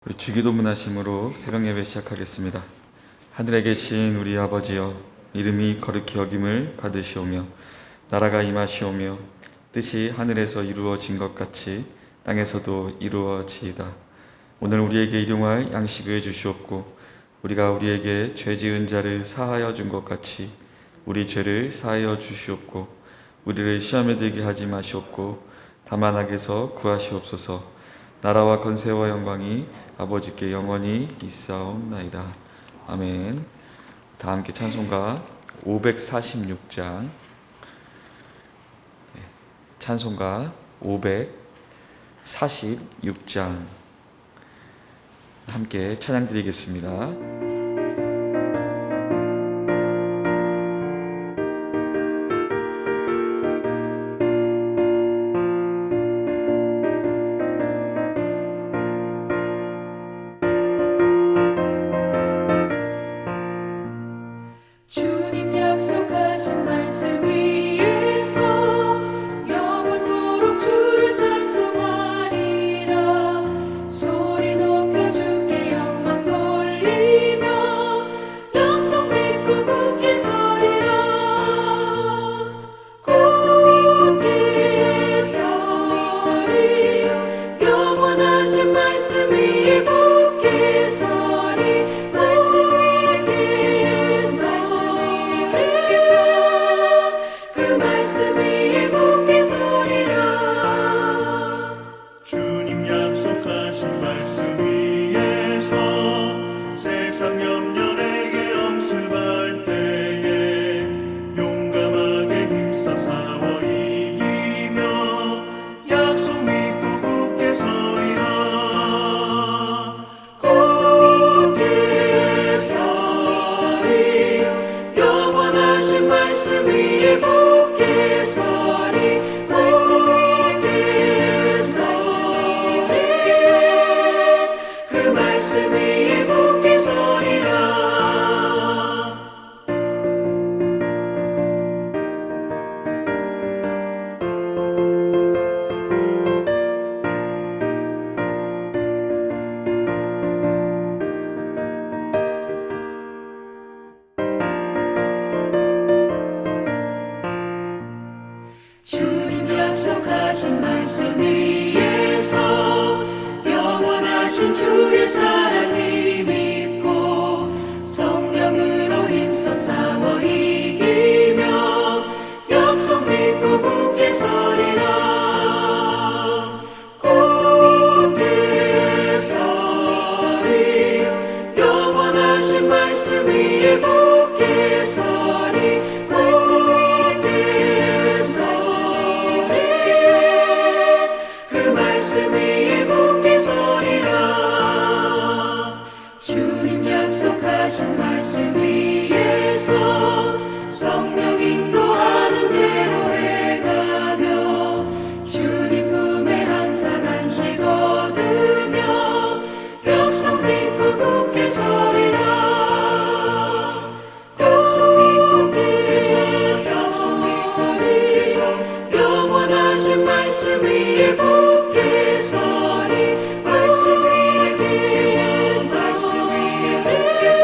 우리 주기도문 하심으로 새벽 예배 시작하겠습니다. 하늘에 계신 우리 아버지여, 이름이 거룩히 여김을 받으시오며 나라가 임하시오며 뜻이 하늘에서 이루어진 것 같이 땅에서도 이루어지이다. 오늘 우리에게 일용할 양식을 주시옵고 우리가 우리에게 죄 지은 자를 사하여 준 것 같이 우리 죄를 사하여 주시옵고 우리를 시험에 들게 하지 마시옵고 다만 악에서 구하시옵소서. 나라와 권세와 영광이 아버지께 영원히 있사옵나이다. 아멘. 다 함께 찬송가 546장, 찬송가 546장 함께 찬양 드리겠습니다. 주의 사랑을 믿고 성령으로 힘써 싸워 이기며 약속 믿고 굳게 서리라. 굳게 서리 영원하신 말씀 위에 굳게 서리. 굳게 서리 그 말씀 위에 굳게 서리라. 주님 약속하신 말씀 위에서 성령 인도하는 대로 해가며 주님 품에 항상 안식 얻으며 약속 믿고 굳게 서리라. 약속 믿고 굳게 서리 영원하신 말씀 위에 굳게 서리. 말씀 위에 굳게 서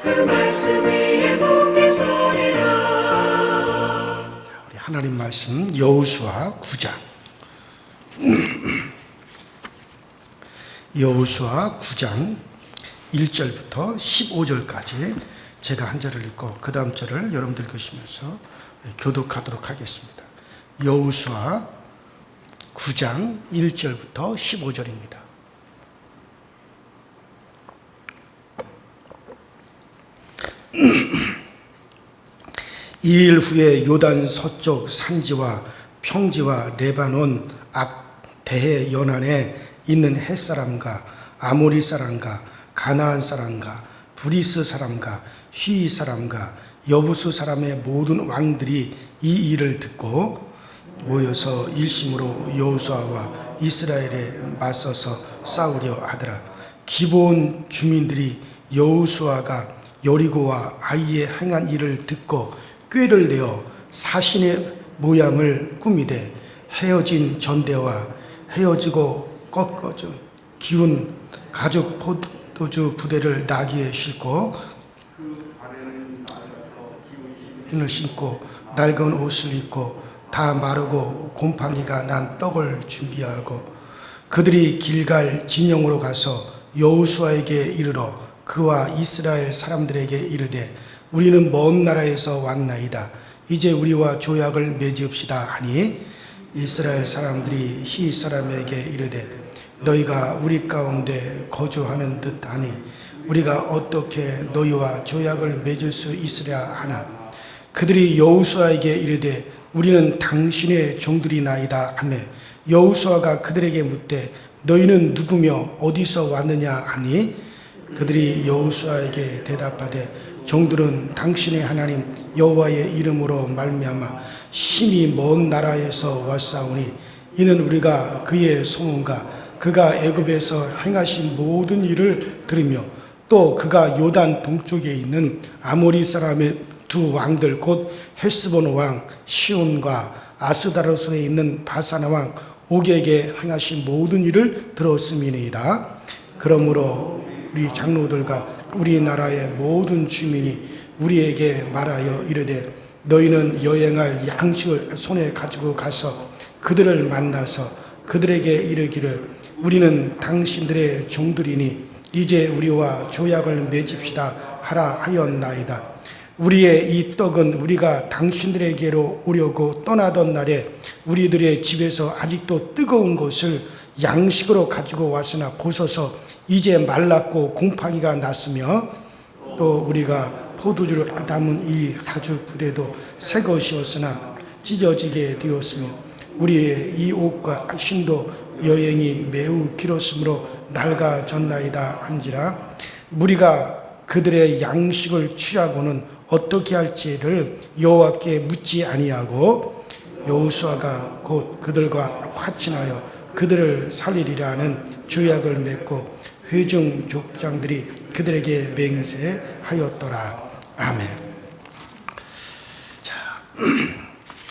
그 말씀 위에 굳게 서리라. 우리 하나님 말씀 여호수아 9장 여호수아 9장 1절부터 15절까지 제가 한 절을 읽고 그 다음 절을 여러분들 읽으시면서 교독하도록 하겠습니다. 여호수아 9장 1절부터 15절입니다. 이일 후에 요단 서쪽 산지와 평지와 레바논 앞 대해 연안에 있는 헷사람과 아모리 사람과 가나안 사람과 브리스 사람과 휘 사람과 여부수 사람의 모든 왕들이 이 일을 듣고 모여서 일심으로 여호수아와 이스라엘에 맞서서 싸우려 하더라. 기브온 주민들이 여호수아가 여리고와 아이에 행한 일을 듣고 꾀를 내어 사신의 모양을 꾸미되 헤어진 전대와 헤어지고 꺾어진 기운 가죽 포도주 부대를 나귀에 싣고 흰을 신고 낡은 옷을 입고 다 마르고 곰팡이가 난 떡을 준비하고 그들이 길갈 진영으로 가서 여호수아에게 이르러 그와 이스라엘 사람들에게 이르되 우리는 먼 나라에서 왔나이다. 이제 우리와 조약을 맺읍시다 하니 이스라엘 사람들이 히 사람에게 이르되 너희가 우리 가운데 거주하는 듯하니 우리가 어떻게 너희와 조약을 맺을 수 있으랴 하나 그들이 여호수아에게 이르되 우리는 당신의 종들이나이다 하며 여호수아가 그들에게 묻되 너희는 누구며 어디서 왔느냐 하니 그들이 여호수아에게 대답하되 종들은 당신의 하나님 여호와의 이름으로 말미암아 심히 먼 나라에서 왔사오니 이는 우리가 그의 소문과 그가 애굽에서 행하신 모든 일을 들으며 또 그가 요단 동쪽에 있는 아모리 사람의 두 왕들 곧 헬스본 왕 시온과 아스다로스에 있는 바산 왕 옥에게 행하신 모든 일을 들었음이니이다. 그러므로 우리 장로들과 우리나라의 모든 주민이 우리에게 말하여 이르되 너희는 여행할 양식을 손에 가지고 가서 그들을 만나서 그들에게 이르기를 우리는 당신들의 종들이니 이제 우리와 조약을 맺읍시다 하라 하였나이다. 우리의 이 떡은 우리가 당신들에게로 오려고 떠나던 날에 우리들의 집에서 아직도 뜨거운 것을 양식으로 가지고 왔으나 보소서 이제 말랐고 곰팡이가 났으며 또 우리가 포도주를 담은 이 가죽 부대도 새 것이었으나 찢어지게 되었으며 우리의 이 옷과 신도 여행이 매우 길었으므로 낡아졌나이다 한지라 무리가 그들의 양식을 취하고는 어떻게 할지를 여호와께 묻지 아니하고 여호수아가 곧 그들과 화친하여 그들을 살리리라는 조약을 맺고 회중 족장들이 그들에게 맹세하였더라. 아멘. 자,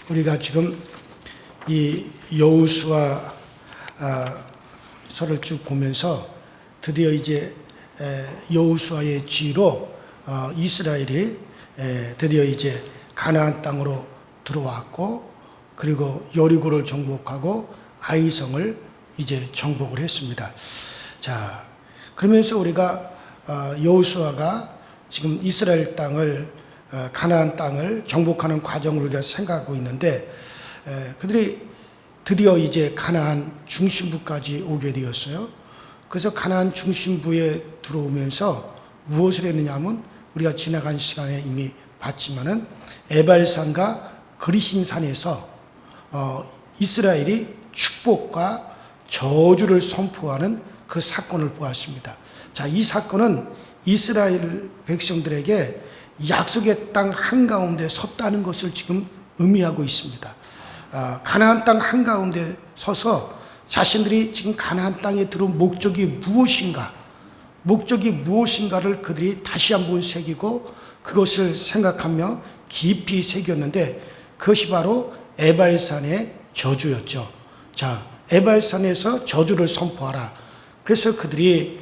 우리가 지금 이 여호수아 서를 쭉 보면서 드디어 이제 여호수아의 지휘로 이스라엘이 드디어 이제 가나안 땅으로 들어왔고 그리고 여리고를 정복하고 아이성을 이제 정복을 했습니다. 자, 그러면서 우리가 여호수아가 지금 이스라엘 땅을 가나안 땅을 정복하는 과정을 우리가 생각하고 있는데 그들이 드디어 이제 가나안 중심부까지 오게 되었어요. 그래서 가나안 중심부에 들어오면서 무엇을 했느냐 하면 우리가 지나간 시간에 이미 봤지만은 에발산과 그리심산에서 이스라엘이 축복과 저주를 선포하는 그 사건을 보았습니다. 자, 이 사건은 이스라엘 백성들에게 약속의 땅 한가운데 섰다는 것을 지금 의미하고 있습니다. 가나안 땅 한가운데 서서 자신들이 지금 가나안 땅에 들어온 목적이 무엇인가를 그들이 다시 한번 새기고 그것을 생각하며 깊이 새겼는데 그것이 바로 에발산의 저주였죠. 자, 에발산에서 저주를 선포하라. 그래서 그들이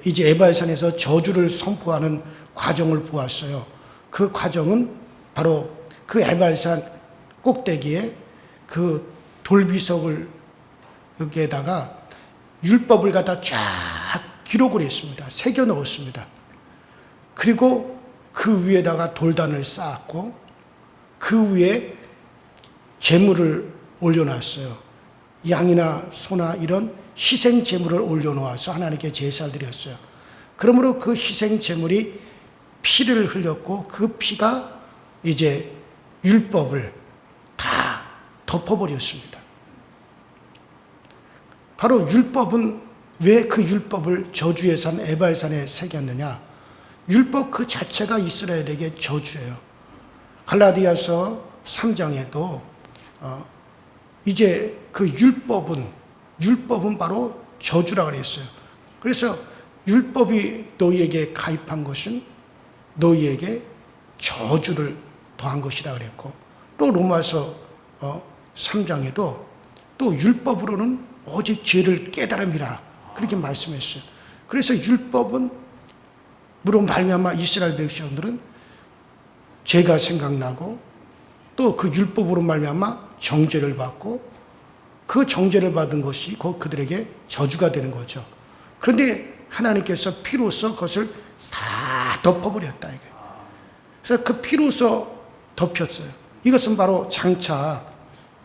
이제 에발산에서 저주를 선포하는 과정을 보았어요. 그 과정은 바로 그 에발산 꼭대기에 그 돌비석을 여기에다가 율법을 갖다 쫙 기록을 했습니다. 새겨 넣었습니다. 그리고 그 위에다가 돌단을 쌓았고 그 위에 제물을 올려놨어요. 양이나 소나 이런 희생 제물을 올려놓아서 하나님께 제사를 드렸어요. 그러므로 그 희생 제물이 피를 흘렸고 그 피가 이제 율법을 다 덮어버렸습니다. 바로 율법은 왜 그 율법을 저주의 산 에발산에 새겼느냐? 율법 그 자체가 이스라엘에게 저주예요. 갈라디아서 3장에도 이제 그 율법은 바로 저주라 그랬어요. 그래서 율법이 너희에게 가입한 것은 너희에게 저주를 더한 것이라 그랬고 또 로마서 3장에도 또 율법으로는 오직 죄를 깨달음이라 그렇게 말씀했어요. 그래서 율법은 물론 말미암아 이스라엘 백성들은 죄가 생각나고 또 그 율법으로 말미암아 정죄를 받고 그 정죄를 받은 것이 곧 그들에게 저주가 되는 거죠. 그런데 하나님께서 피로써 그것을 다 덮어버렸다 이거예요. 그래서 그 피로써 덮였어요. 이것은 바로 장차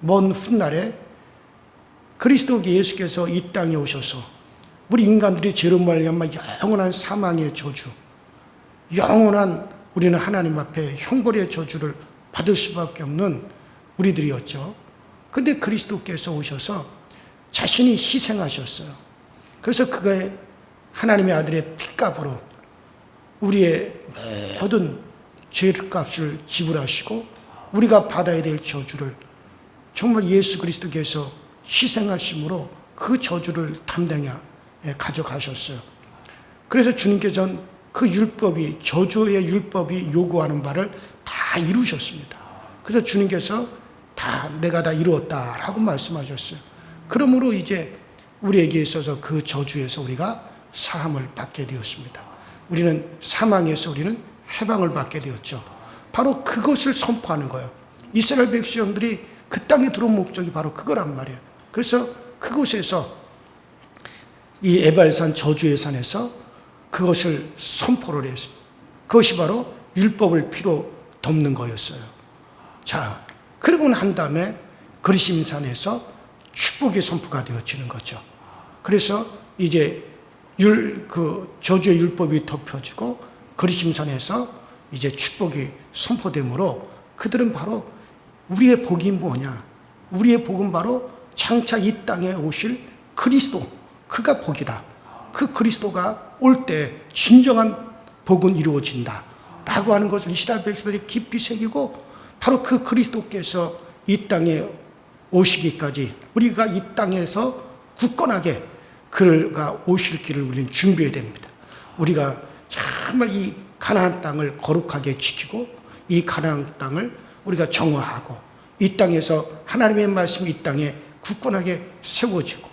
먼 훗날에 그리스도 예수께서 이 땅에 오셔서 우리 인간들이 죄로 말미암아 영원한 사망의 저주, 영원한 우리는 하나님 앞에 형벌의 저주를 받을 수밖에 없는 우리들이었죠. 근데 그리스도께서 오셔서 자신이 희생하셨어요. 그래서 그가 하나님의 아들의 핏값으로 우리의 모든 죄값을 지불하시고 우리가 받아야 될 저주를 정말 예수 그리스도께서 희생하심으로 그 저주를 담당해 가져가셨어요. 그래서 주님께서는 그 율법이, 저주의 율법이 요구하는 바를 다 이루셨습니다. 그래서 주님께서 내가 다 이루었다라고 말씀하셨어요. 그러므로 이제 우리에게 있어서 그 저주에서 우리가 사함을 받게 되었습니다. 우리는 사망에서 우리는 해방을 받게 되었죠. 바로 그것을 선포하는 거예요. 이스라엘 백성들이 그 땅에 들어온 목적이 바로 그거란 말이에요. 그래서 그곳에서 이 에발산 저주의 산에서 그것을 선포를 했어요. 그것이 바로 율법을 피로 덮는 거였어요. 자, 그러고 난 다음에 그리심산에서 축복의 선포가 되어지는 거죠. 그래서 이제 저주의 율법이 덮여지고 그리심산에서 이제 축복이 선포되므로 그들은 바로 우리의 복이 뭐냐? 우리의 복은 바로 장차 이 땅에 오실 그리스도, 그가 복이다. 그 그리스도가 올 때 진정한 복은 이루어진다. 라고 하는 것을 이스라엘 백성들이 깊이 새기고 바로 그 그리스도께서 이 땅에 오시기까지 우리가 이 땅에서 굳건하게 그가 오실 길을 우리는 준비해야 됩니다. 우리가 정말 이 가나안 땅을 거룩하게 지키고 이 가나안 땅을 우리가 정화하고 이 땅에서 하나님의 말씀이 이 땅에 굳건하게 세워지고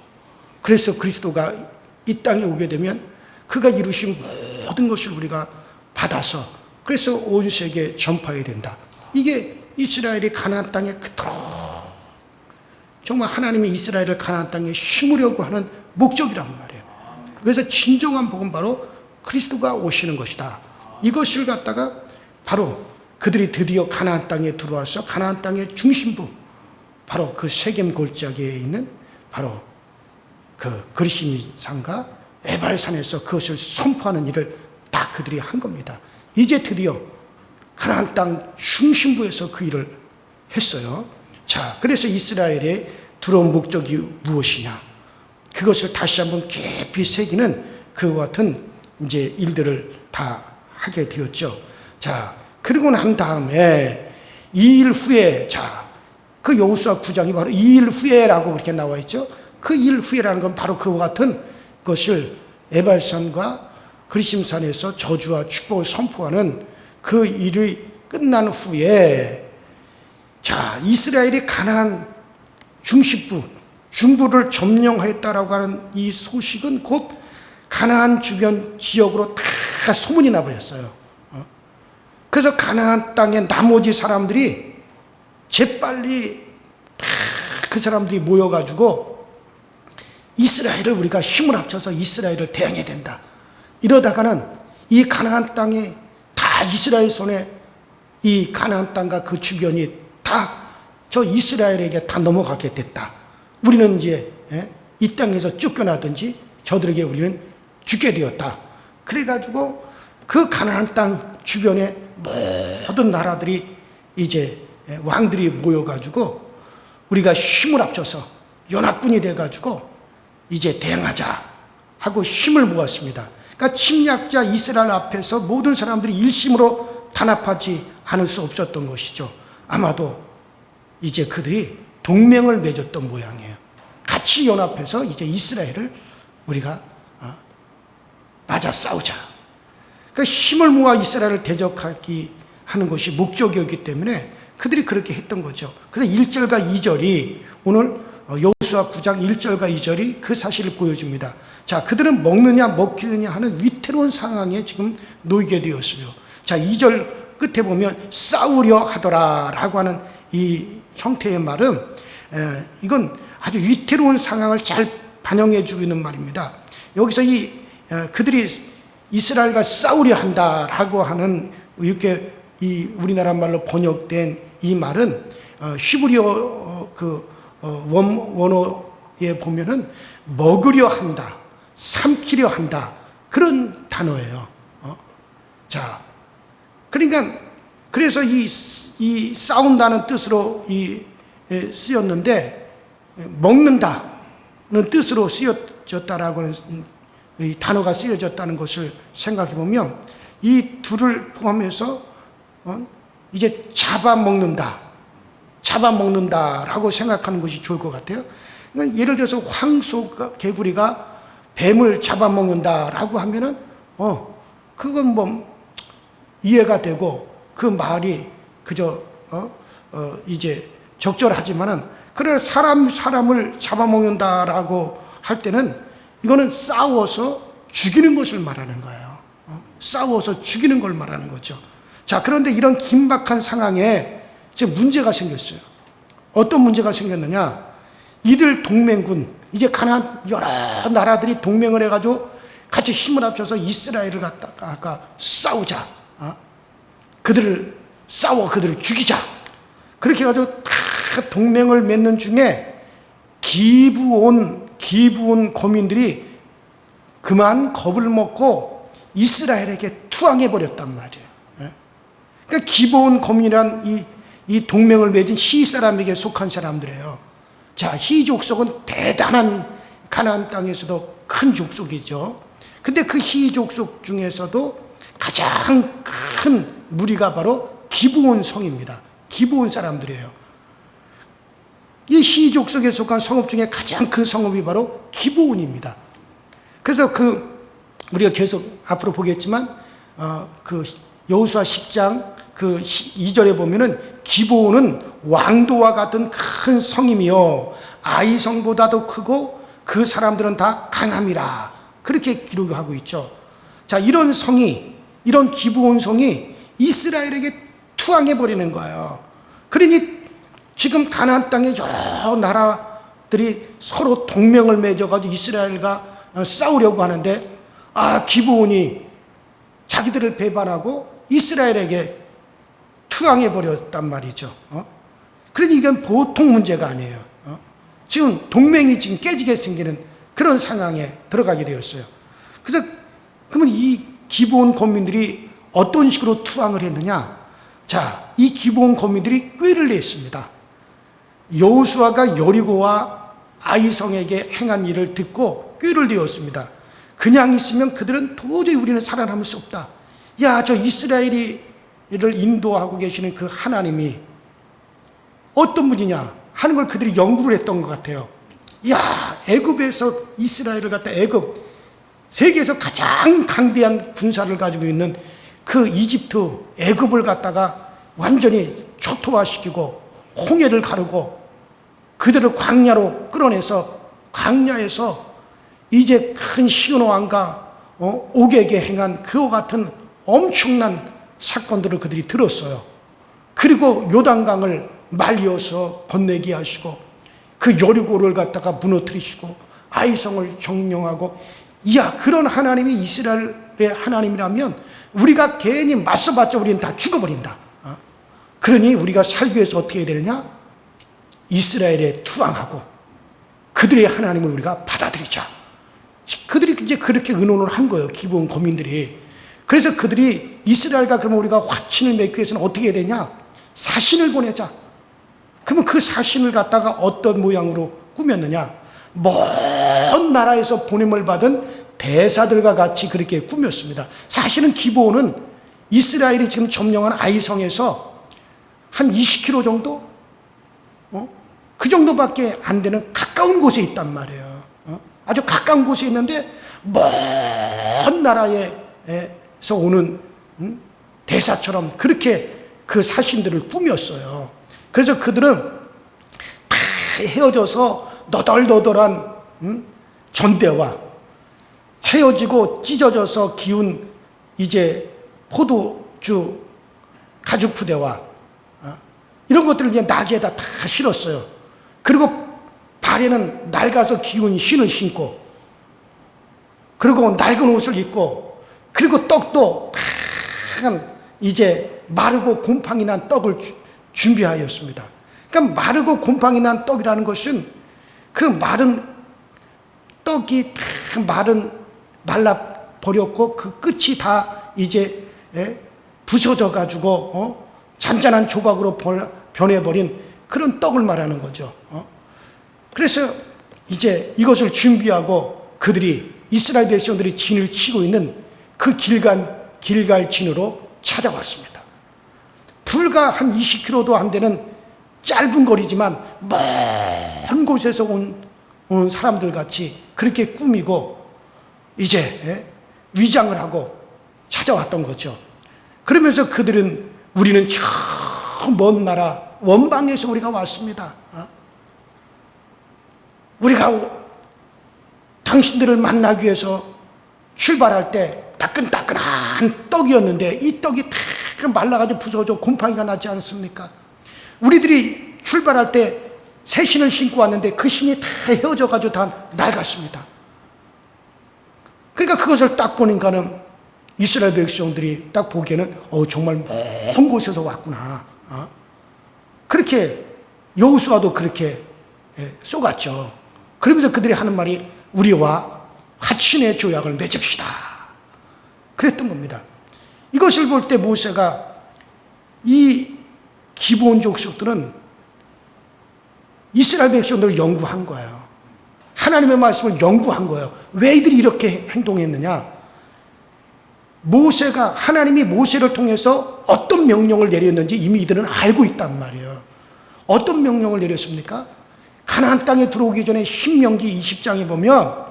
그래서 그리스도가 이 땅에 오게 되면 그가 이루신 모든 것을 우리가 받아서 그래서 온 세계에 전파해야 된다. 이게 이스라엘이 가나안 땅에 그토록 정말 하나님이 이스라엘을 가나안 땅에 심으려고 하는 목적이란 말이에요. 그래서 진정한 복은 바로 그리스도가 오시는 것이다. 이것을 갖다가 바로 그들이 드디어 가나안 땅에 들어와서 가나안 땅의 중심부 바로 그 세겜 골짜기에 있는 바로 그 그리심산과 에발산에서 그것을 선포하는 일을 다 그들이 한 겁니다. 이제 드디어 가나안 땅 중심부에서 그 일을 했어요. 자, 그래서 이스라엘의 들어온 목적이 무엇이냐? 그것을 다시 한번 깊이 새기는 그와 같은 이제 일들을 다 하게 되었죠. 자, 그러고 난 다음에 2일 후에, 자, 그 여호수아 9장이 바로 2일 후에라고 그렇게 나와 있죠. 그 2일 후에라는 건 바로 그와 같은 것을 에발산과 그리심산에서 저주와 축복을 선포하는 그 일이 끝난 후에 자, 이스라엘이 가나안 중부를 점령하였다라고 하는 이 소식은 곧 가나안 주변 지역으로 다 소문이 나버렸어요. 그래서 가나안 땅의 나머지 사람들이 재빨리 다 그 사람들이 모여가지고 이스라엘을 우리가 힘을 합쳐서 이스라엘을 대항해야 된다. 이러다가는 이 가나안 땅이 다 이스라엘 손에 이 가나안 땅과 그 주변이 다 저 이스라엘에게 다 넘어가게 됐다. 우리는 이제 이 땅에서 쫓겨나든지 저들에게 우리는 죽게 되었다. 그래가지고 그 가나안 땅 주변에 모든 나라들이 이제 왕들이 모여가지고 우리가 힘을 합쳐서 연합군이 돼가지고 이제 대항하자 하고 힘을 모았습니다. 그러니까 침략자 이스라엘 앞에서 모든 사람들이 일심으로 단합하지 않을 수 없었던 것이죠. 아마도 이제 그들이 동맹을 맺었던 모양이에요. 같이 연합해서 이제 이스라엘을 우리가 맞아 싸우자. 그러니까 힘을 모아 이스라엘을 대적하기 하는 것이 목적이었기 때문에 그들이 그렇게 했던 거죠. 그래서 1절과 2절이 오늘 여호수아 9장 1절과 2절이 그 사실을 보여줍니다. 자, 그들은 먹느냐 먹히느냐 하는 위태로운 상황에 지금 놓이게 되었어요. 자, 2절 끝에 보면 싸우려 하더라라고 하는 이 형태의 말은 이건 아주 위태로운 상황을 잘 반영해 주고 있는 말입니다. 여기서 그들이 이스라엘과 싸우려 한다라고 하는 이렇게 이 우리나라 말로 번역된 이 말은 히브리어 원어에 보면은 먹으려 한다, 삼키려 한다 그런 단어예요. 자, 그러니까 그래서 이 싸운다는 뜻으로 쓰였는데 먹는다는 뜻으로 쓰여졌다라고 하는 이 단어가 쓰여졌다는 것을 생각해 보면 이 둘을 포함해서 이제 잡아먹는다라고 생각하는 것이 좋을 것 같아요. 그러니까 예를 들어서 황소 개구리가 뱀을 잡아먹는다라고 하면은 그건 뭐 이해가 되고 그 말이 그저 이제 적절하지만은 그래 사람을 잡아먹는다라고 할 때는 이거는 싸워서 죽이는 것을 말하는 거예요. 싸워서 죽이는 걸 말하는 거죠. 자, 그런데 이런 긴박한 상황에 지금 문제가 생겼어요. 어떤 문제가 생겼느냐? 이들 동맹군, 이제 가나안 여러 나라들이 동맹을 해가지고 같이 힘을 합쳐서 이스라엘을 갖다가 싸우자. 그들을 죽이자. 그렇게 해가지고 다 동맹을 맺는 중에 기브온 거민들이 그만 겁을 먹고 이스라엘에게 투항해 버렸단 말이에요. 그러니까 기브온 거민이란 이 동맹을 맺은 히 사람에게 속한 사람들이에요. 자, 히 족속은 대단한 가나안 땅에서도 큰 족속이죠. 근데 그 히 족속 중에서도 가장 큰 무리가 바로 기브온 성입니다. 기브온 사람들이에요. 이 히 족속에 속한 성읍 중에 가장 큰 성읍이 바로 기브온입니다. 그래서 우리가 계속 앞으로 보겠지만 여호수아 10장 2절에 보면은 기브온은 왕도와 같은 큰 성이며 아이성보다도 크고 그 사람들은 다 강함이라 그렇게 기록하고 있죠. 자, 이런 기브온 성이 이스라엘에게 투항해 버리는 거예요. 그러니 지금 가나안 땅에 여러 나라들이 서로 동맹을 맺어가지고 이스라엘과 싸우려고 하는데 기브온이 자기들을 배반하고 이스라엘에게 투항해 버렸단 말이죠. 그러니 이건 보통 문제가 아니에요. 지금 동맹이 지금 깨지게 생기는 그런 상황에 들어가게 되었어요. 그래서 그러면 이 기브온 거민들이 어떤 식으로 투항을 했느냐? 자, 이 기브온 거민들이 꾀를 냈습니다. 여호수아가 여리고와 아이성에게 행한 일을 듣고 꾀를 내었습니다. 그냥 있으면 그들은 도저히 우리는 살아남을 수 없다. 야, 저 이스라엘을 인도하고 계시는 그 하나님이 어떤 분이냐 하는 걸 그들이 연구를 했던 것 같아요. 야, 애굽에서 이스라엘을 갖다 세계에서 가장 강대한 군사를 가지고 있는 그 이집트 애굽을 갖다가 완전히 초토화시키고 홍해를 가르고 그들을 광야로 끌어내서 광야에서 이제 큰 시온 왕과 옥에게 행한 그와 같은 엄청난 사건들을 그들이 들었어요. 그리고 요단강을 말려서 건네게 하시고 그 여리고를 갖다가 무너뜨리시고 아이성을 점령하고, 이야, 그런 하나님이 이스라엘의 하나님이라면 우리가 괜히 맞서봤자 우리는 다 죽어버린다. 그러니 우리가 살기 위해서 어떻게 해야 되느냐? 이스라엘에 투항하고 그들의 하나님을 우리가 받아들이자. 그들이 이제 그렇게 의논을 한 거예요, 기브온 거민들이. 그래서 그들이 이스라엘과 그러면 우리가 화친을 맺기 위해서는 어떻게 해야 되냐? 사신을 보내자. 그러면 그 사신을 갖다가 어떤 모양으로 꾸몄느냐? 먼 나라에서 보냄을 받은 대사들과 같이 그렇게 꾸몄습니다. 사실은 기브온은 이스라엘이 지금 점령한 아이성에서 한 20km 정도? 그 정도밖에 안 되는 가까운 곳에 있단 말이에요. 아주 가까운 곳에 있는데 먼 나라에서 오는 대사처럼 그렇게 그 사신들을 꾸몄어요. 그래서 그들은 다 헤어져서 너덜너덜한 전대와 헤어지고 찢어져서 기운 이제 포도주 가죽 부대와 이런 것들을 이제 나귀에다 다 실었어요. 그리고 발에는 낡아서 기운 신을 신고, 그리고 낡은 옷을 입고, 그리고 떡도 다 이제 마르고 곰팡이 난 떡을 준비하였습니다. 그러니까 마르고 곰팡이 난 떡이라는 것은 그 마른 떡이 다 말라 버렸고 그 끝이 다 이제 부서져 가지고 잔잔한 조각으로 변해버린 그런 떡을 말하는 거죠. 그래서 이제 이것을 준비하고 그들이 이스라엘 백성들이 진을 치고 있는 그 길갈 진으로 찾아왔습니다. 불과 한 20km도 안 되는 짧은 거리지만 먼 곳에서 온 사람들 같이 그렇게 꾸미고 이제 위장을 하고 찾아왔던 거죠. 그러면서 그들은 우리는 저 먼 나라 원방에서 우리가 왔습니다. 우리가 당신들을 만나기 위해서 출발할 때 따끈따끈한 떡이었는데 이 떡이 다 말라가지고 부서져 곰팡이가 나지 않습니까? 우리들이 출발할 때 새 신을 신고 왔는데 그 신이 다 헤어져가지고 다 낡았습니다. 그러니까 그것을 딱 보니까는 이스라엘 백성들이 딱 보기에는 정말 먼 곳에서 왔구나. 그렇게 여호수아도 그렇게 쏘갔죠. 그러면서 그들이 하는 말이 우리와 화친의 조약을 맺읍시다. 그랬던 겁니다. 이것을 볼 때 모세가 이 기브온 족속들은 이스라엘 백성들을 연구한 거예요. 하나님의 말씀을 연구한 거예요. 왜 이들이 이렇게 행동했느냐? 모세가 하나님이 모세를 통해서 어떤 명령을 내렸는지 이미 이들은 알고 있단 말이에요. 어떤 명령을 내렸습니까? 가나안 땅에 들어오기 전에 신명기 20장에 보면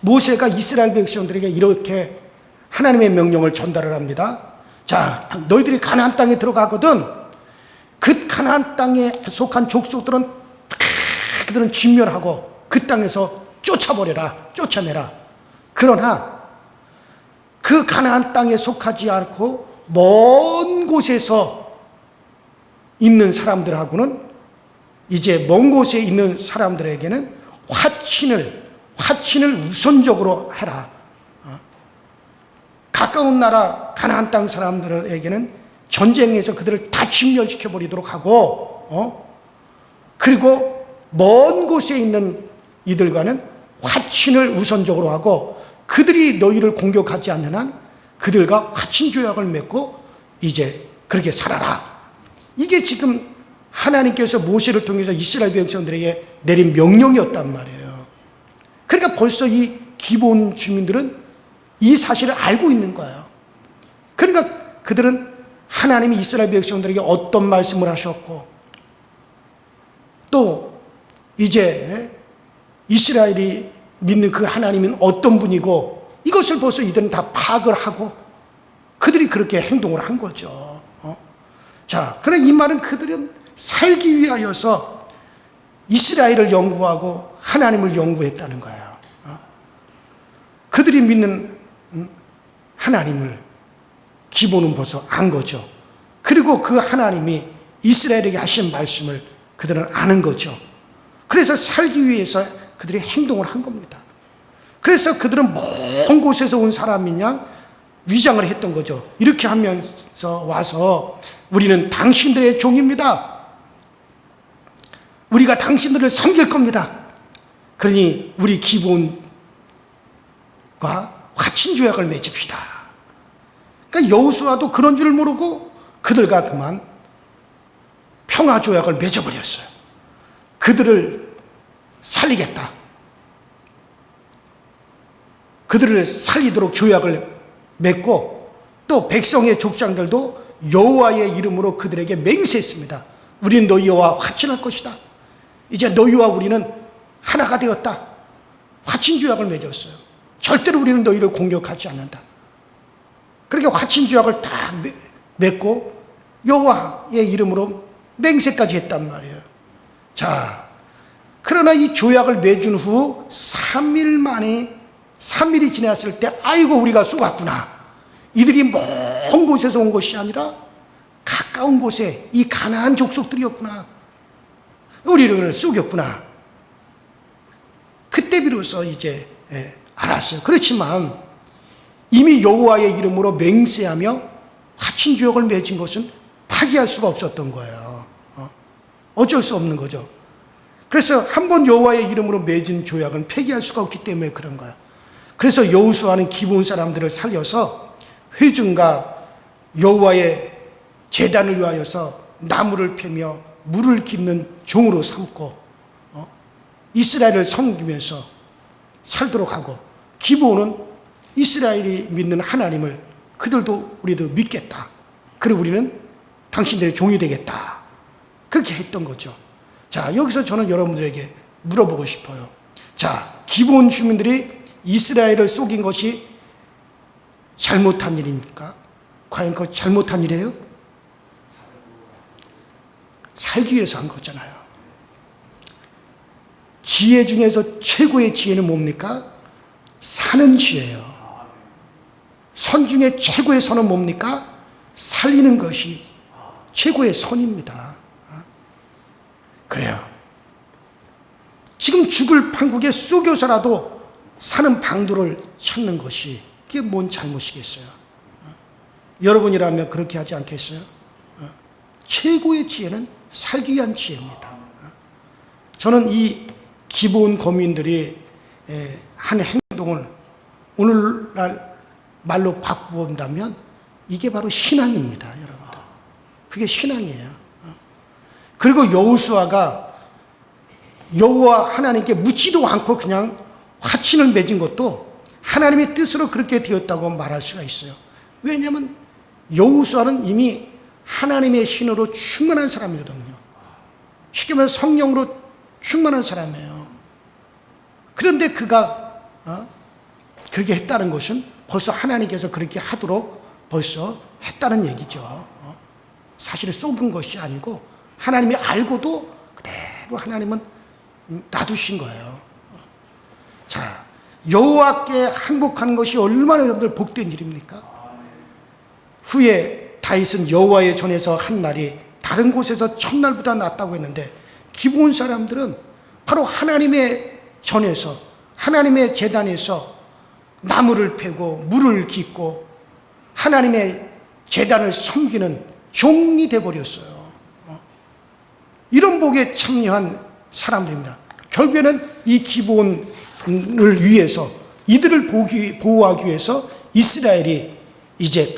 모세가 이스라엘 백성들에게 이렇게 하나님의 명령을 전달을 합니다. 자, 너희들이 가나안 땅에 들어가거든 그 가나안 땅에 속한 족속들은 그들은 진멸하고 그 땅에서 쫓아내라. 그러나 그 가나안 땅에 속하지 않고 먼 곳에서 있는 사람들하고는 이제 먼 곳에 있는 사람들에게는 화친을 우선적으로 해라. 가까운 나라 가나안 땅 사람들에게는 전쟁에서 그들을 다 진멸시켜 버리도록 하고 그리고 먼 곳에 있는 이들과는 화친을 우선적으로 하고 그들이 너희를 공격하지 않는 한 그들과 화친 조약을 맺고 이제 그렇게 살아라. 이게 지금 하나님께서 모세를 통해서 이스라엘 백성들에게 내린 명령이었단 말이에요. 그러니까 벌써 이 기브온 주민들은 이 사실을 알고 있는 거예요. 그러니까 그들은 하나님이 이스라엘 백성들에게 어떤 말씀을 하셨고 또 이제 이스라엘이 믿는 그 하나님은 어떤 분이고 이것을 벌써 이들은 다 파악을 하고 그들이 그렇게 행동을 한 거죠. 자, 그래 이 말은 그들은 살기 위하여서 이스라엘을 연구하고 하나님을 연구했다는 거예요. 그들이 믿는 하나님을 기본은 벌써 안 거죠. 그리고 그 하나님이 이스라엘에게 하신 말씀을 그들은 아는 거죠. 그래서 살기 위해서 그들이 행동을 한 겁니다. 그래서 그들은 먼 곳에서 온 사람이냐 위장을 했던 거죠. 이렇게 하면서 와서 우리는 당신들의 종입니다. 우리가 당신들을 섬길 겁니다. 그러니 우리 기브온과 화친 조약을 맺읍시다. 그러니까 여호수아도 그런 줄 모르고 그들과 그만 평화 조약을 맺어버렸어요. 그들을 살리겠다. 그들을 살리도록 조약을 맺고 또 백성의 족장들도 여호와의 이름으로 그들에게 맹세했습니다. 우리는 너희와 화친할 것이다. 이제 너희와 우리는 하나가 되었다. 화친 조약을 맺었어요. 절대로 우리는 너희를 공격하지 않는다. 그렇게 화친 조약을 딱 맺고 여호와의 이름으로 맹세까지 했단 말이에요. 자, 그러나 이 조약을 맺은 후 3일 만에 3일이 지났을 때 아이고 우리가 쏘았구나. 이들이 먼 곳에서 온 것이 아니라 가까운 곳에 이 가나안 족속들이었구나. 우리를 쏘겼구나. 그때 비로소 이제 알았어요. 그렇지만 이미 여호와의 이름으로 맹세하며 화친 조약을 맺은 것은 파기할 수가 없었던 거예요. 어쩔 수 없는 거죠. 그래서 한번 여호와의 이름으로 맺은 조약은 폐기할 수가 없기 때문에 그런 거예요. 그래서 여호수아는 기브온 사람들을 살려서 회중과 여호와의 제단을 위하여서 나무를 패며 물을 깃는 종으로 삼고 이스라엘을 섬기면서 살도록 하고, 기브온은 이스라엘이 믿는 하나님을 그들도 우리도 믿겠다. 그리고 우리는 당신들의 종이 되겠다. 그렇게 했던 거죠. 자, 여기서 저는 여러분들에게 물어보고 싶어요. 자, 기브온 주민들이 이스라엘을 속인 것이 잘못한 일입니까? 과연 그거 잘못한 일이에요? 살기 위해서 한 거잖아요. 지혜 중에서 최고의 지혜는 뭡니까? 사는 지혜예요. 선 중에 최고의 선은 뭡니까? 살리는 것이 최고의 선입니다. 그래요. 지금 죽을 판국에 쏘겨서라도 사는 방도를 찾는 것이 그게 뭔 잘못이겠어요? 여러분이라면 그렇게 하지 않겠어요? 최고의 지혜는 살기 위한 지혜입니다. 저는 이 기브온 거민들이 한 행동을 오늘날 말로 바꾸온다면 이게 바로 신앙입니다, 여러분들. 그게 신앙이에요. 그리고 여호수아가 여호와 하나님께 묻지도 않고 그냥 화친을 맺은 것도 하나님의 뜻으로 그렇게 되었다고 말할 수가 있어요. 왜냐하면 여호수아는 이미 하나님의 신으로 충만한 사람이거든요. 쉽게 말해서 성령으로 충만한 사람이에요. 그런데 그가 그렇게 했다는 것은 벌써 하나님께서 그렇게 하도록 벌써 했다는 얘기죠. 사실 속은 것이 아니고 하나님이 알고도 그대로 하나님은 놔두신 거예요. 자, 여호와께 항복하는 것이 얼마나 여러분들 복된 일입니까? 후에 다윗은 여호와의 전에서 한 날이 다른 곳에서 첫날보다 낫다고 했는데, 기브온 사람들은 바로 하나님의 전에서 하나님의 제단에서 나무를 패고 물을 깃고 하나님의 제단을 섬기는 종이 되어버렸어요. 이런 복에 참여한 사람들입니다. 결국에는 이 기브온을 위해서, 이들을 보호하기 위해서 이스라엘이 이제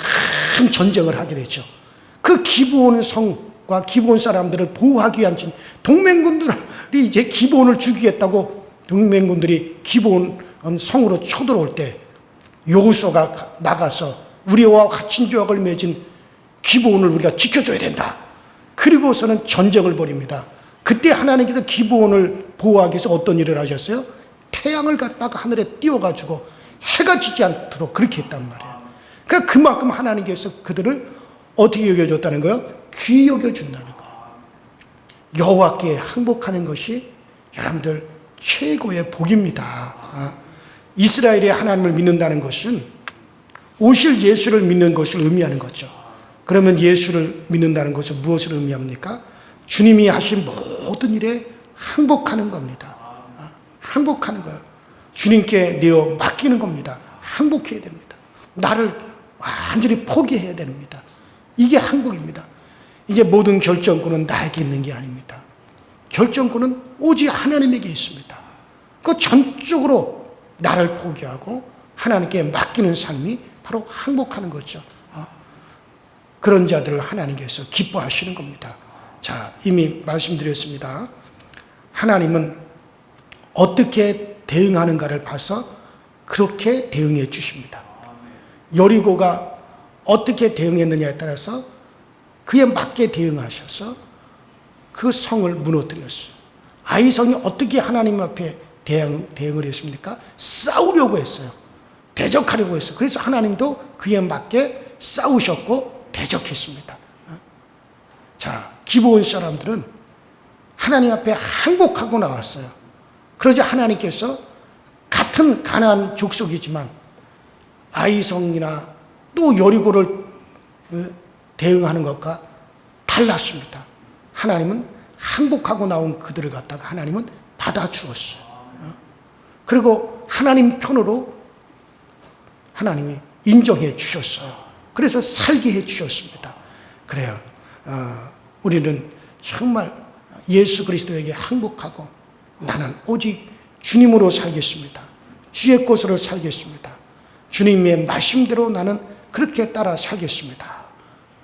큰 전쟁을 하게 되죠. 그 기브온 성과 기브온 사람들을 보호하기 위한 동맹군들이 이제 기브온을 죽이겠다고 동맹군들이 기브온 성으로 쳐들어올 때 여호수아가 나가서 우리와 같은 조약을 맺은 기브온을 우리가 지켜줘야 된다. 그리고서는 전쟁을 벌입니다. 그때 하나님께서 기브온을 보호하기 위해서 어떤 일을 하셨어요? 태양을 갖다가 하늘에 띄워가지고 해가 지지 않도록 그렇게 했단 말이에요. 그러니까 그만큼 하나님께서 그들을 어떻게 여겨줬다는 거예요? 귀히 여겨준다는 거예요. 여호와께 항복하는 것이 여러분들 최고의 복입니다. 이스라엘의 하나님을 믿는다는 것은 오실 예수를 믿는 것을 의미하는 거죠. 그러면 예수를 믿는다는 것은 무엇을 의미합니까? 주님이 하신 모든 일에 항복하는 겁니다. 항복하는 거예요. 주님께 내어 맡기는 겁니다. 항복해야 됩니다. 나를 완전히 포기해야 됩니다. 이게 항복입니다. 이제 모든 결정권은 나에게 있는 게 아닙니다. 결정권은 오직 하나님에게 있습니다. 그 전적으로 나를 포기하고 하나님께 맡기는 삶이 바로 항복하는 거죠. 그런 자들을 하나님께서 기뻐하시는 겁니다. 자, 이미 말씀드렸습니다. 하나님은 어떻게 대응하는가를 봐서 그렇게 대응해 주십니다. 여리고가 어떻게 대응했느냐에 따라서 그에 맞게 대응하셔서 그 성을 무너뜨렸어요. 아이성이 어떻게 하나님 앞에 대응을 했습니까? 싸우려고 했어요. 대적하려고 했어요. 그래서 하나님도 그에 맞게 싸우셨고 대적했습니다. 자, 기브온 사람들은 하나님 앞에 항복하고 나왔어요. 그러자 하나님께서 같은 가나안 족속이지만 아이성이나 또 여리고를 대응하는 것과 달랐습니다. 하나님은 항복하고 나온 그들을 갖다가 하나님은 받아주었어요. 그리고 하나님 편으로 하나님이 인정해 주셨어요. 그래서 살게 해 주셨습니다. 그래요. 우리는 정말 예수 그리스도에게 항복하고 나는 오직 주님으로 살겠습니다. 주의 것으로 살겠습니다. 주님의 말씀대로 나는 그렇게 따라 살겠습니다.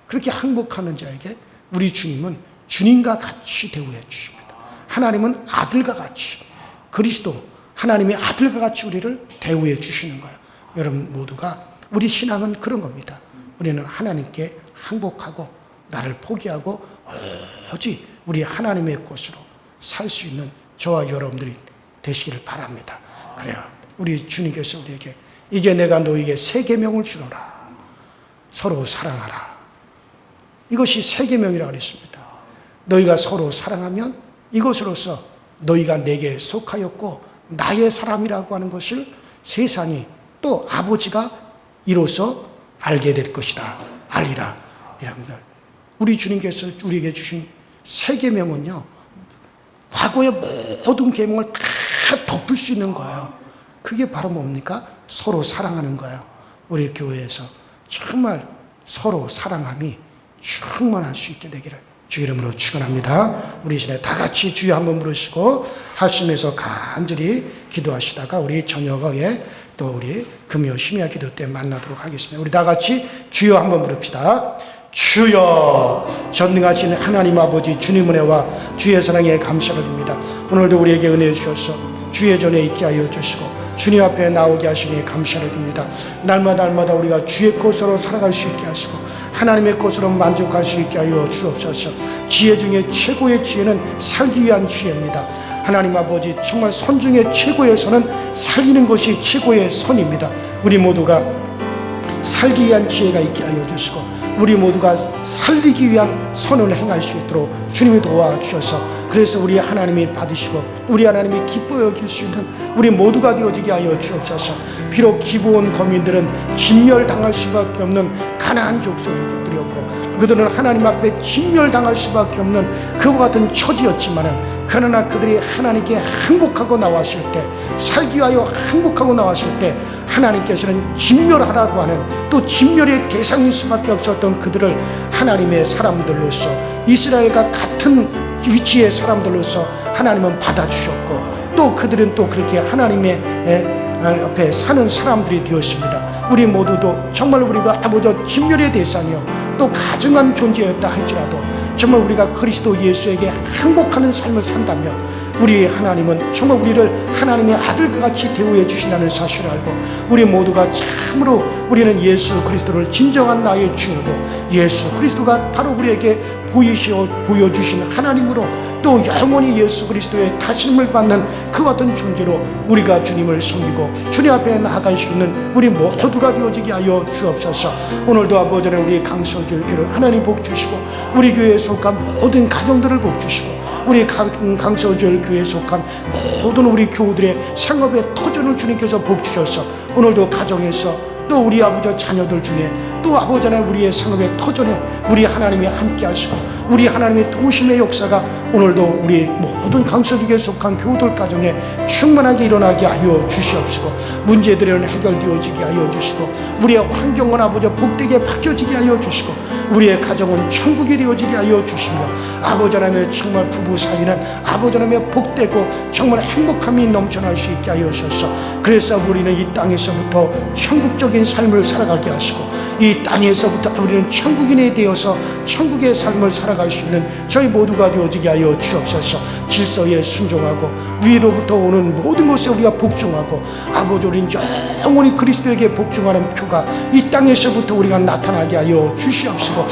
그렇게 항복하는 자에게 우리 주님은 주님과 같이 대우해 주십니다. 하나님은 아들과 같이 그리스도 하나님의 아들과 같이 우리를 대우해 주시는 거예요. 여러분 모두가 우리 신앙은 그런 겁니다. 우리는 하나님께 항복하고 나를 포기하고 오직 우리 하나님의 것으로 살 수 있는 저와 여러분들이 되시기를 바랍니다. 그래요. 우리 주님께서 우리에게 이제 내가 너에게 새 계명을 주노라. 서로 사랑하라. 이것이 새 계명이라고 그랬습니다. 너희가 서로 사랑하면 이것으로서 너희가 내게 속하였고 나의 사람이라고 하는 것을 세상이 또 아버지가 이로써 알게 될 것이다. 알리라. 여러분들, 우리 주님께서 우리에게 주신 새 계명은요, 과거의 모든 계명을 다 덮을 수 있는 거예요. 그게 바로 뭡니까? 서로 사랑하는 거예요. 우리 교회에서 정말 서로 사랑함이 충만할 수 있게 되기를 주 이름으로 축원합니다. 우리 시간에 다 같이 주여 한번 부르시고 하심에서 간절히 기도하시다가 우리 저녁에 또 우리 금요 심야 기도 때 만나도록 하겠습니다. 우리 다 같이 주여 한번 부릅시다. 주여, 전능하신 하나님 아버지 주님 은혜와 주의 사랑에 감사를 드립니다. 오늘도 우리에게 은혜 주셔서 주의 전에 있게 하여 주시고 주님 앞에 나오게 하시니 감사를 드립니다. 날마다 우리가 주의 것으로 살아갈 수 있게 하시고 하나님의 것으로 만족할 수 있게 하여 주옵소서. 지혜 중에 최고의 지혜는 살기 위한 지혜입니다. 하나님 아버지, 정말 선 중에 최고의 선은 살리는 것이 최고의 선입니다. 우리 모두가 살기 위한 지혜가 있게 하여 주시고 우리 모두가 살리기 위한 선을 행할 수 있도록 주님이 도와주셔서 그래서 우리 하나님이 받으시고 우리 하나님이 기뻐 여길 수 있는 우리 모두가 되어지게 하여 주옵소서. 비록 기브온 거민들은 진멸당할 수밖에 없는 가나안 족속들이었고 그들은 하나님 앞에 진멸당할 수밖에 없는 그와 같은 처지였지만은 그러나 그들이 하나님께 항복하고 나왔을 때 살기 위하여 항복하고 나왔을 때 하나님께서는 진멸하라고 하는 또 진멸의 대상일 수밖에 없었던 그들을 하나님의 사람들로서 이스라엘과 같은 위치의 사람들로서 하나님은 받아주셨고 또 그들은 또 그렇게 하나님의 앞에 사는 사람들이 되었습니다. 우리 모두도 정말 우리가 아버지 진멸의 대상이요 또 가증한 존재였다 할지라도 정말 우리가 그리스도 예수에게 항복하는 삶을 산다면 우리 하나님은 정말 우리를 하나님의 아들과 같이 대우해 주신다는 사실을 알고 우리 모두가 참으로 우리는 예수 그리스도를 진정한 나의 주로 예수 그리스도가 바로 우리에게 보여주신 하나님으로 또 영원히 예수 그리스도의 다스림을 받는 그 같은 존재로 우리가 주님을 섬기고 주님 앞에 나아갈 수 있는 우리 모두가 되어지게 하여 주옵소서. 오늘도 아버지 하나님 우리 강서교회를 하나님 복 주시고 우리 교회에 속한 모든 가정들을 복 주시고 우리 강서절 교회에 속한 모든 우리 교우들의 생업의 터전을 주님께서 복 주셔서 오늘도 가정에서 또 우리 아버지 자녀들 중에 또 아버지 하나님 우리의 생업의 터전에 우리 하나님이 함께 하시고 우리 하나님의 도우심의 역사가 오늘도 우리 모든 강서교회에 속한 교우들 가정에 충만하게 일어나게 하여 주시옵시고 문제들은 해결되어지게 하여 주시고 우리의 환경은 아버지 복되게 바뀌어지게 하여 주시고 우리의 가정은 천국이 되어지게 하여 주시며 아버지 하나님의 정말 부부 사이는 아버지 하나님의 복되고 정말 행복함이 넘쳐날 수 있게 하여 주셔서 그래서 우리는 이 땅에서부터 천국적인 삶을 살아가게 하시고 이 땅에서부터 우리는 천국인이 되어서 천국의 삶을 살아갈 수 있는 저희 모두가 되어지게 하여 주옵소서. 질서에 순종하고 위로부터 오는 모든 것에 우리가 복종하고 아버지 우리는 영원히 그리스도에게 복종하는 표가 이 땅에서부터 우리가 나타나게 하여 주시옵시고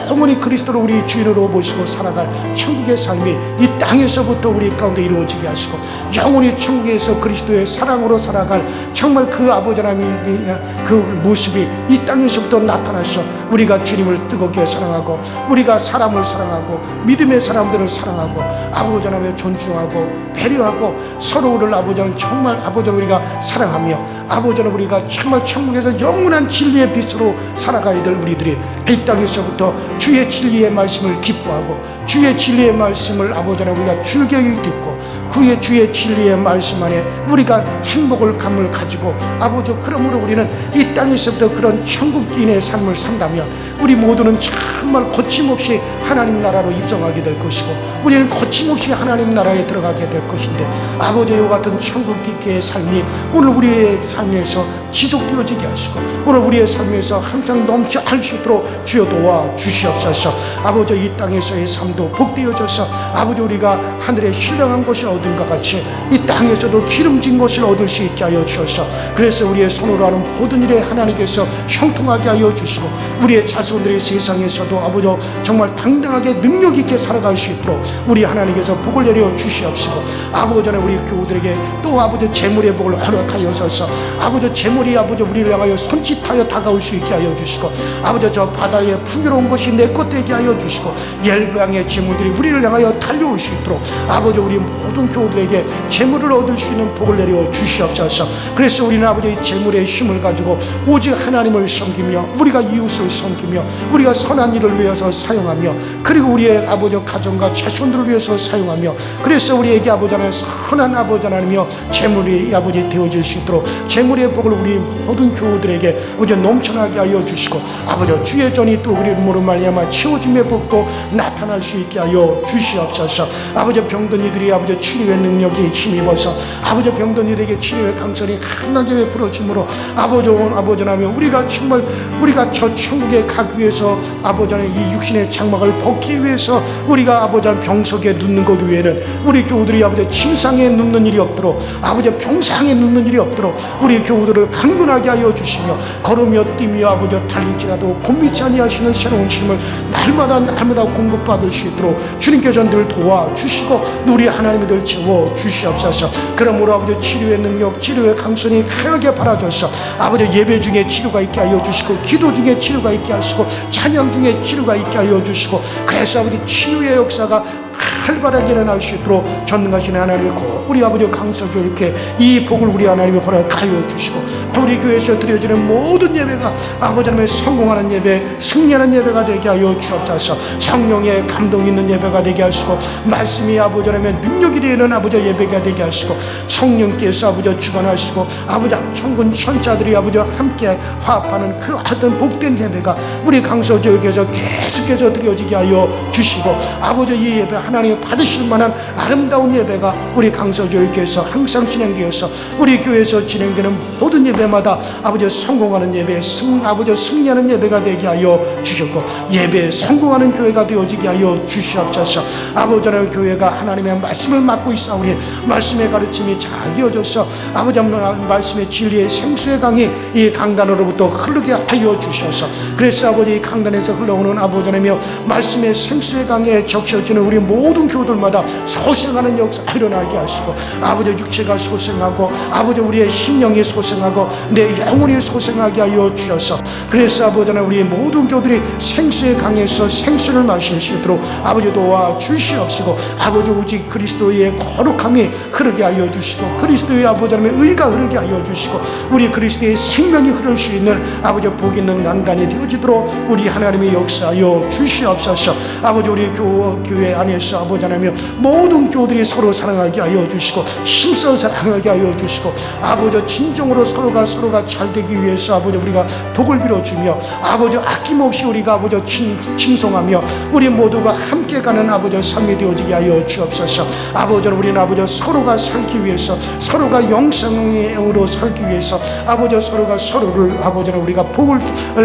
영원히 그리스도를 우리 주인으로 모시고 살아갈 천국의 삶이 이 땅에서부터 우리 가운데 이루어지게 하시고 영원히 천국에서 그리스도의 사랑으로 살아갈 정말 그 아버지 하나님의 그 모습이 이 땅에서 땅에서부터 나타나셔 우리가 주님을 뜨겁게 사랑하고 우리가 사람을 사랑하고 믿음의 사람들을 사랑하고 아버지 하나님 존중하고 배려하고 서로를 아버지 하나님 정말 아버지 하나님 우리가 사랑하며 아버지 하나님 우리가 정말 천국에서 영원한 진리의 빛으로 살아가야 될 우리들이 이 땅에서부터 주의 진리의 말씀을 기뻐하고 주의 진리의 말씀을 아버지 하나님 우리가 즐겨이 듣고 그의 주의 진리의 말씀 안에 우리가 행복을 감을 가지고 아버지 그러므로 우리는 이 땅에서부터 그런 천국인의 삶을 산다면 우리 모두는 정말 거침없이 하나님 나라로 입성하게 될 것이고 우리는 거침없이 하나님 나라에 들어가게 될 것인데 아버지 이와 같은 천국 깊게의 삶이 오늘 우리의 삶에서 지속되어지게 하시고 오늘 우리의 삶에서 항상 넘쳐할 수 있도록 주여 도와 주시옵소서. 아버지 이 땅에서의 삶도 복되어져서 아버지 우리가 하늘에 신령한 것을 얻은 것 같이 이 땅에서도 기름진 것을 얻을 수 있게 하여 주셔서 그래서 우리의 손으로 하는 모든 일에 하나님께서 형통하게 하여 주시고 우리의 자손들이 세상에서도 아버지 정말 당당하게 능력 있게 살아갈 수 있도록 우리 하나님께서 복을 내려 주시옵시고 아버지 우리 교우들에게 또 아버지 재물의 복을 허락하여서 아버지 재물이 아버지 우리를 향하여 손짓하여 다가올 수 있게 하여 주시고 아버지 저 바다에 풍요로운 것이 내 것 되게 하여 주시고 열방의 재물들이 우리를 향하여 달려올 수 있도록 아버지 우리 모든 교우들에게 재물을 얻을 수 있는 복을 내려 주시옵소서. 그래서 우리는 아버지 재물의 힘을 가지고 오직 하나님을 섬기며 우리가 이웃을 섬기며 우리가 선한 일을 위해서 사용하며 그리고 우리의 아버지 가정과 자손들을 위해서 사용하며 그래서 우리에게 아버지 하나님 선한 아버지 하나님이여 재물이 아버지 되어질 수 있도록 재물의 복을 우리 모든 교우들에게 아버지 넘쳐나게 하여 주시고 아버지 주의 전이 또 우리 이름으로 말미암아 치워짐의 복도 나타날 수 있게 하여 주시옵소서. 아버지 병든 이들이 아버지 치료의 능력에 힘입어서 아버지 병든 이들에게 치료의 강선이 강하게 베풀어짐으로 아버지 하나님 우리가 정말 우리가 저 천국에 가기 위해서 아버지 하나님 이 육신의 장막을 벗기 위해서 우리가 아버지 하나님 병석에 눕는 것 외에는 우리 교우들이 아버지 침상에 눕는 일이 없도록 아버지 병상에 눕는 일이 없도록 우리 교우들을 강건하게 하여 주시며 걸으며 뛰며 아버지 달릴지라도 곤비치 아니하시는 새로운 힘을 날마다 공급받을 수 있도록 주님께서 늘 도와주시고 우리 하나님이 늘 채워 주시옵소서. 그러므로 아버지 치료의 능력 치료의 강선이 강하게 바라져서 아버지 예배 중에 치료가 있게 하여 주시고 기도 중에 치료가 있게 하시고 찬양 중에 치료가 있게 하여 주시고 그래서 아버지 치유의 역사가 활발하게 일어날 수 있도록 전능하신 하나님의 우리 아버지 강서주 이렇게 이 복을 우리 하나님이 허락하여 주시고 우리 교회에서 드려지는 모든 예배가 아버지 하나님의 성공하는 예배 승리하는 예배가 되게 하여 주옵소서. 성령의 감동 있는 예배가 되게 하시고 말씀이 아버지 하나님의 능력이 되는 아버지 예배가 되게 하시고 성령께서 아버지 주관하시고 아버지 천군 천자들이 아버지 함께 화합하는 그 하던 복된 예배가 우리 강서주에게서 계속해서 드려지게 하여 주시고 아버지 이 예배 하나님 받으실 만한 아름다운 예배가 우리 강서교회에서 항상 진행되어서 우리 교회에서 진행되는 모든 예배마다 아버지 성공하는 예배 아버지 승리하는 예배가 되게 하여 주셨고 예배에 성공하는 교회가 되어지게 하여 주시옵소서. 아버지 하나님 교회가 하나님의 말씀을 맡고 있사오니 말씀의 가르침이 잘 되어져서 아버지 하나님 말씀의 진리의 생수의 강이 이 강단으로부터 흐르게 하여 주셔서 그래서 아버지 이 강단에서 흘러오는 아버지 하나님이여 말씀의 생수의 강에 적셔지는 우리 모든 교우들마다 소생하는 역사 일어나게 하시고 아버지 육체가 소생하고 아버지 우리의 심령이 소생하고 내 영혼이 소생하게 하여 주셔서 그래서 아버지 하나님 우리 모든 교우들이 생수의 강에서 생수를 마실 수 있도록 아버지 도와 주시옵시고 아버지 오직 그리스도의 거룩함이 흐르게 하여 주시고 그리스도의 아버지 하나님의 의가 흐르게 하여 주시고 우리 그리스도의 생명이 흐를 수 있는 아버지 복 있는 난간이 되어지도록 우리 하나님의 역사하여 주시옵소서. 아버지 우리 교회 안에서 아버지 하나님 모든 교우들이 서로 사랑하게 하여 주시고 힘써 사랑하게 하여 주시고 아버지 진정으로 서로가 잘 되기 위해서 아버지 우리가 복을 빌어주며 아버지 아낌없이 우리가 아버지 칭송하며 우리 모두가 함께 가는 아버지 삶이 되어지게 하여 주옵소서. 아버지 우리는 아버지 서로가 살기 위해서 서로가 영생으로 살기 위해서 아버지 서로가 서로를 아버지는 우리가 복을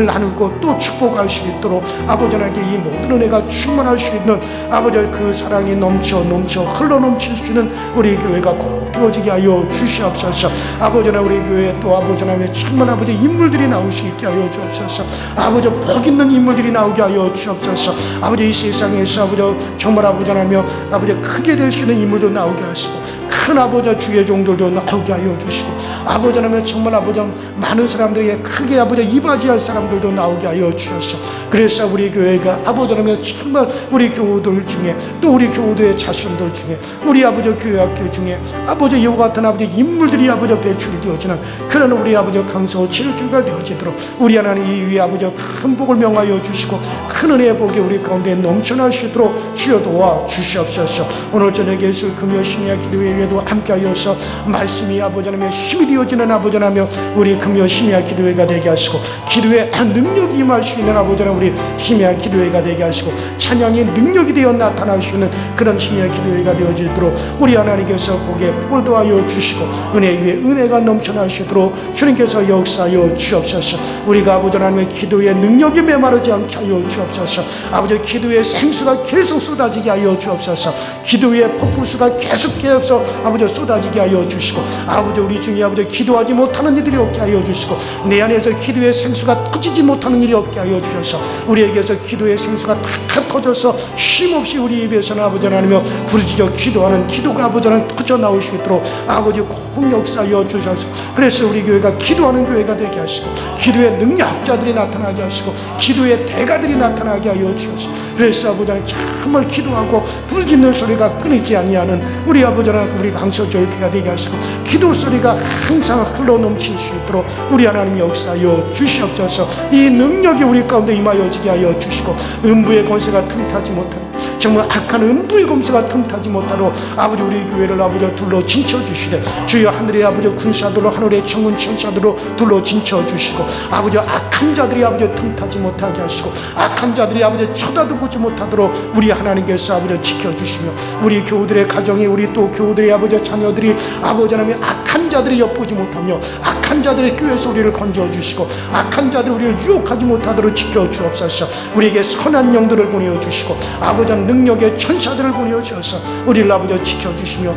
나누고 또 축복할 수 있도록 아버지 하나님께 이 모든 은혜가 충만할 수 있는 아버지 그 사랑이 넘쳐 흘러넘칠 수 있는 우리 교회가 꼭 되어지게 하여 주시옵소서. 아버지 하나님 우리 교회에 또 아버지 하나님의 정말 아버지 인물들이 나올 수 있게 하여 주옵소서. 아버지 복 있는 인물들이 나오게 하여 주옵소서. 아버지 이 세상에서 아버지 정말 아버지 하나님 아버지 크게 될 수 있는 인물도 나오게 하시고 큰 아버지 주의 종들도 나오게 하여 주시고 아버지 하나님 정말 아버지 많은 사람들에게 크게 아버지 이바지할 사람들도 나오게 하여 주셔서 그래서 우리 교회가 아버지 하나님 정말 우리 교우들 중에 또 우리 교우들의 자손들 중에 우리 아버지 교회 학교 중에 아버지 이와 같은 아버지 인물들이 아버지 배출되어지는 그런 우리 아버지 강서 질교가 되어지도록 우리 하나님 이 위에 아버지 큰 복을 명하여 주시고 큰 은혜의 복이 우리 가운데 넘쳐나시도록 주여 도와 주시옵소서. 오늘 저녁에 있을 금요 심야 기도회에도 함께하여서 말씀이 아버지 하나님의 힘이 되어지는 아버지 하나며 우리 금요 심야 기도회가 되게 하시고 기도의 능력이 임할 수 있는 아버지 하나님 우리 심야 기도회가 되게 하시고 찬양의 능력이 되어 나타나시는 그런 심야 기도회가 되어지도록 우리 하나님께서 복에 복을 더하여 주시고 은혜 위에 은혜가 넘쳐나시도록 주님께서 역사하여 주옵소서. 우리가 아버지 하나님의 기도의 능력이 메마르지 않게 하여 주옵소서. 아버지 기도의 생수가 계속 쏟아지게 하여 주옵소서. 기도의 폭포수가 계속해서 아버지 쏟아지게 하여 주시고 아버지 우리 중에 아버지 기도하지 못하는 이들이 없게 하여 주시고 내 안에서 기도의 생수가 터지지 못하는 일이 없게 하여 주셔서 우리에게서 기도의 생수가 다 터져서 쉼없이 우리 입에서는 아버지 하나님여 부르짖어 기도하는 기도가 아버지 하나님 터져 나올 수 있도록 아버지 꼭 역사하여 주셔서 그래서 우리 교회가 기도하는 교회가 되게 하시고 기도의 능력자들이 나타나게 하시고 기도의 대가들이 나타나게 하여 주셔서 그래서 아버지 하나님 정말 기도하고 부르짖는 소리가 끊이지 아니하는 우리 아버지 하나님 우리 강서교회가 되게 하시고 기도 소리가 항상 흘러 넘칠 수 있도록 우리 하나님 역사하여 주시옵소서. 이 능력이 우리 가운데 임하여지게 하여 주시고 음부의 권세가 틈타지 못하고 정말 악한 음부의 검사가 틈타지 못하도록 아버지 우리 교회를 아버지 둘러 진쳐주시되 주여 하늘의 아버지 군사들로 하늘의 천군 천사들로 둘러 진쳐주시고 아버지 악한 자들이 아버지 틈타지 못하게 하시고 악한 자들이 아버지 쳐다도 보지 못하도록 우리 하나님께서 아버지 지켜주시며 우리 교우들의 가정에 우리 또 교우들의 아버지 자녀들이 아버지 하나님 악한 자들이 엿보지 못하며 악한 자들의 교회에서 우리를 건져주시고 악한 자들이 우리를 유혹하지 못하도록 지켜주옵소서. 우리에게 선한 영들을 보내어주시고 아버지 능력의 천사들을 보내어주셔서 우리를 아버지 지켜주시며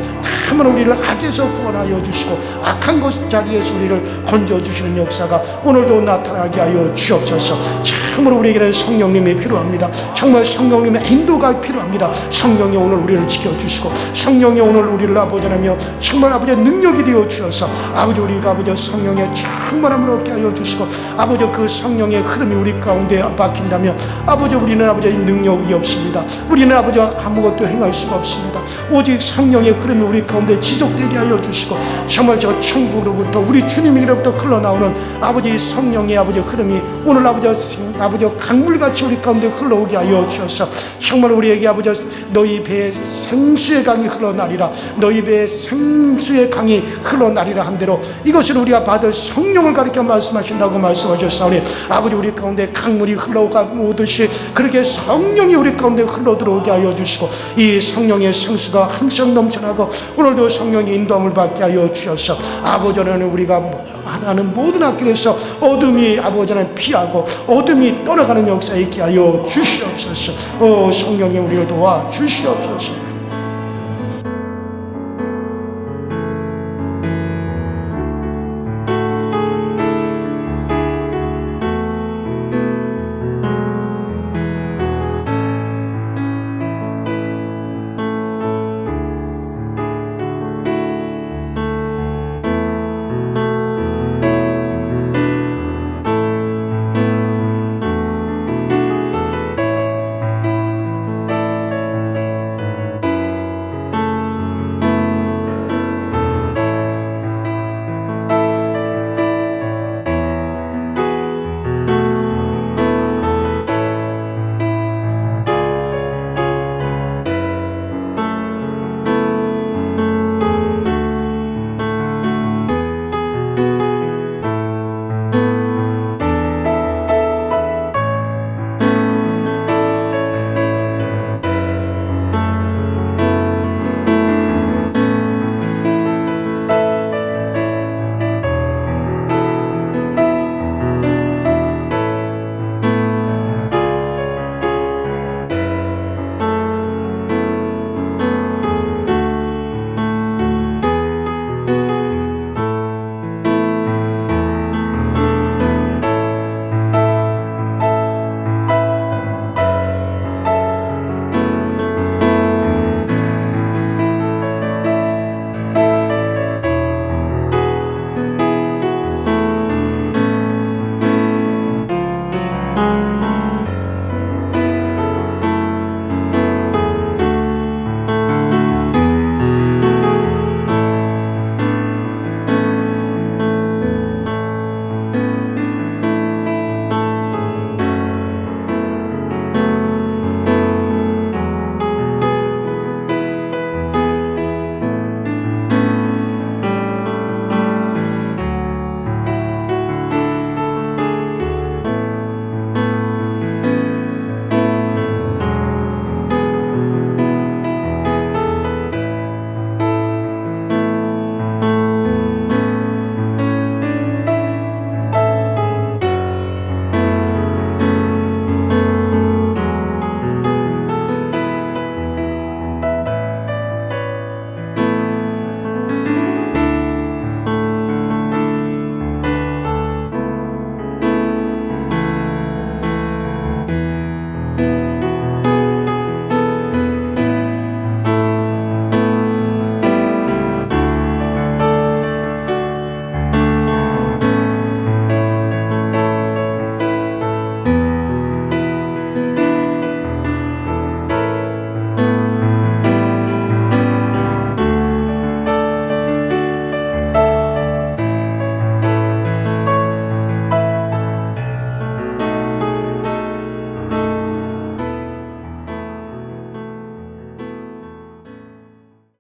다만 우리를 악에서 구원하여 주시고 악한 것 자리에서 우리를 건져주시는 역사가 오늘도 나타나게 하여 주옵소서. 참으로 우리에게는 성령님이 필요합니다. 정말 성령님의 인도가 필요합니다. 성령이 오늘 우리를 지켜주시고 성령이 오늘 우리를 아버지 하며 정말 아버지 능력이 되어 주셔서 아버지 우리가 아버지 성령의 충만함을 얻게 하여 주시고 아버지 그 성령의 흐름이 우리 가운데 박힌다면 아버지 우리는 아버지 능력이 없습니다. 우리는 아버지 아무것도 행할 수가 없습니다. 오직 성령의 흐름이 우리 가운데 지속되게 하여 주시고 정말 저 천국으로부터 우리 주님에게로부터 흘러나오는 아버지 성령의 아버지 흐름이 오늘 아버지 강물같이 우리 가운데 흘러오게 하여 주셔서 정말 우리에게 아버지 너희 배에 생수의 강이 흘러나리라 너희 배에 생수의 강이 흘러나리라 한 대로 이것을 우리가 받을 성령을 가리켜 말씀하신다고 말씀하셨사오니 아버지 우리 가운데 강물이 흘러오듯이 그렇게 성령이 우리 가운데 흘러들어오게 하여 주시고 이 성령의 생수가 항상 넘쳐나고 오늘도 성령의 인도함을 받게 하여 주셔서 아버지 하나님 우리가 하나는 모든 학교에서 어둠이 아버지 하나님 피하고 어둠이 떠나가는 역사에 있게 하여 주시옵소서. 성령이 우리를 도와 주시옵소서.